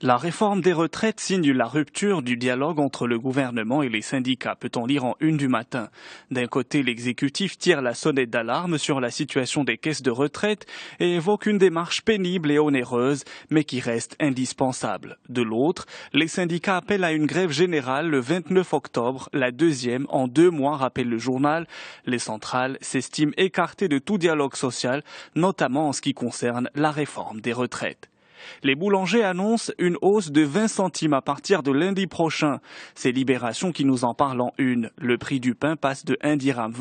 La réforme des retraites signe la rupture du dialogue entre le gouvernement et les syndicats, peut-on lire en une du matin. D'un côté, l'exécutif tire la sonnette d'alarme sur la situation des caisses de retraite et évoque une démarche pénible et onéreuse, mais qui reste indispensable. De l'autre, les syndicats appellent à une grève générale le 29 octobre, la deuxième en 2 mois, rappelle le journal. Les centrales s'estiment écartées de tout dialogue social, notamment en ce qui concerne la réforme des retraites. Les boulangers annoncent une hausse de 20 centimes à partir de lundi prochain. C'est Libération qui nous en parle en une. Le prix du pain passe de 1,20 dirham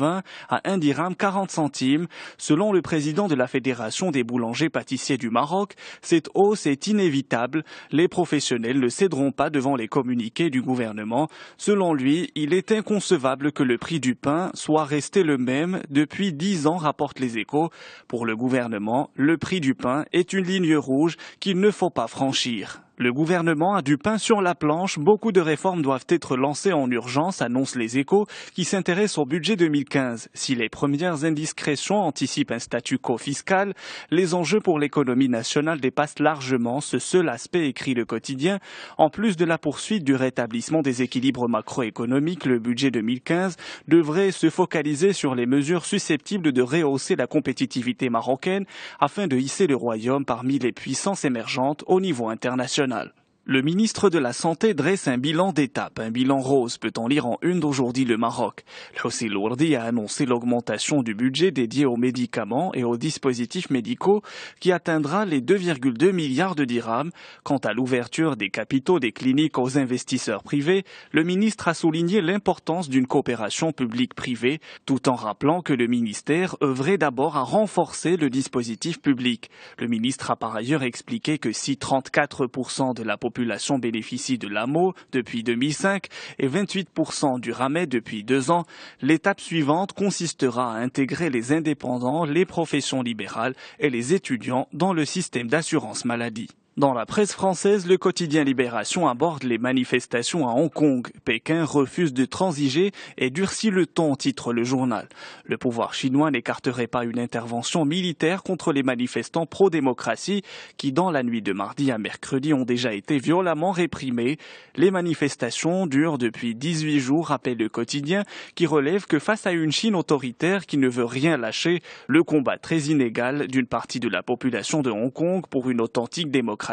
à 1,40 dirham. Selon le président de la Fédération des boulangers pâtissiers du Maroc, cette hausse est inévitable. Les professionnels ne céderont pas devant les communiqués du gouvernement. Selon lui, il est inconcevable que le prix du pain soit resté le même depuis 10 ans, rapportent les Échos. Pour le gouvernement, le prix du pain est une ligne rouge qu'il ne faut pas franchir. Le gouvernement a du pain sur la planche. Beaucoup de réformes doivent être lancées en urgence, annoncent les Échos, qui s'intéressent au budget 2015. Si les premières indiscrétions anticipent un statu quo fiscal, les enjeux pour l'économie nationale dépassent largement ce seul aspect, écrit le quotidien. En plus de la poursuite du rétablissement des équilibres macroéconomiques, le budget 2015 devrait se focaliser sur les mesures susceptibles de rehausser la compétitivité marocaine afin de hisser le royaume parmi les puissances émergentes au niveau international. Le ministre de la Santé dresse un bilan d'étape, un bilan rose, peut-on lire en une d'aujourd'hui le Maroc. Hossein Lourdi a annoncé l'augmentation du budget dédié aux médicaments et aux dispositifs médicaux qui atteindra les 2,2 milliards de dirhams. Quant à l'ouverture des capitaux des cliniques aux investisseurs privés, le ministre a souligné l'importance d'une coopération publique-privée, tout en rappelant que le ministère œuvrait d'abord à renforcer le dispositif public. Le ministre a par ailleurs expliqué que si 34% de la population bénéficie de l'AMO depuis 2005 et 28% du RAMED depuis 2 ans, l'étape suivante consistera à intégrer les indépendants, les professions libérales et les étudiants dans le système d'assurance maladie. Dans la presse française, le quotidien Libération aborde les manifestations à Hong Kong. Pékin refuse de transiger et durcit le ton, titre le journal. Le pouvoir chinois n'écarterait pas une intervention militaire contre les manifestants pro-démocratie qui, dans la nuit de mardi à mercredi, ont déjà été violemment réprimés. Les manifestations durent depuis 18 jours, rappelle le quotidien, qui relève que face à une Chine autoritaire qui ne veut rien lâcher, le combat très inégal d'une partie de la population de Hong Kong pour une authentique démocratie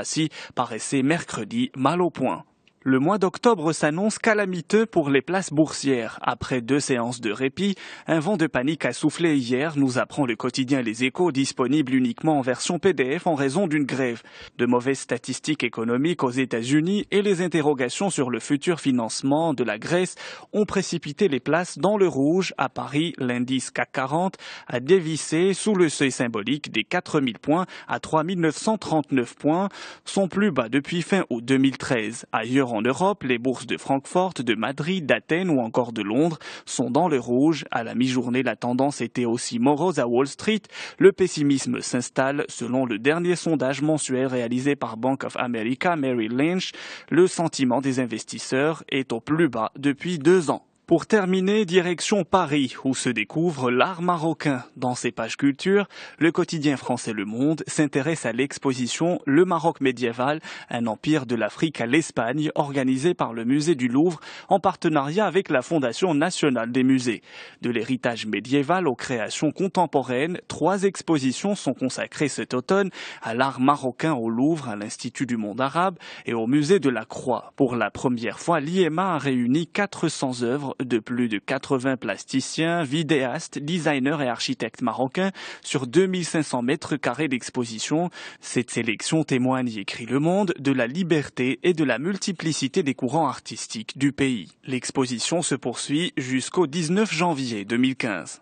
paraissait mercredi mal au point. Le mois d'octobre s'annonce calamiteux pour les places boursières. Après 2 séances de répit, un vent de panique a soufflé hier, nous apprend le quotidien Les Échos, disponible uniquement en version PDF en raison d'une grève. De mauvaises statistiques économiques aux États-Unis et les interrogations sur le futur financement de la Grèce ont précipité les places dans le rouge. À Paris, l'indice CAC 40 a dévissé sous le seuil symbolique des 4000 points à 3939 points, son plus bas depuis fin août 2013. Ailleurs en Europe, les bourses de Francfort, de Madrid, d'Athènes ou encore de Londres sont dans le rouge. À la mi-journée, la tendance était aussi morose à Wall Street. Le pessimisme s'installe. Selon le dernier sondage mensuel réalisé par Bank of America, Merrill Lynch, le sentiment des investisseurs est au plus bas depuis 2 ans. Pour terminer, direction Paris, où se découvre l'art marocain. Dans ses pages culture, le quotidien français Le Monde s'intéresse à l'exposition Le Maroc médiéval, un empire de l'Afrique à l'Espagne, organisée par le musée du Louvre en partenariat avec la Fondation nationale des musées. De l'héritage médiéval aux créations contemporaines, 3 expositions sont consacrées cet automne à l'art marocain au Louvre, à l'Institut du monde arabe et au musée de la Croix. Pour la première fois, l'IMA a réuni 400 œuvres de plus de 80 plasticiens, vidéastes, designers et architectes marocains sur 2500 mètres carrés d'exposition. Cette sélection témoigne, écrit Le Monde, de la liberté et de la multiplicité des courants artistiques du pays. L'exposition se poursuit jusqu'au 19 janvier 2015.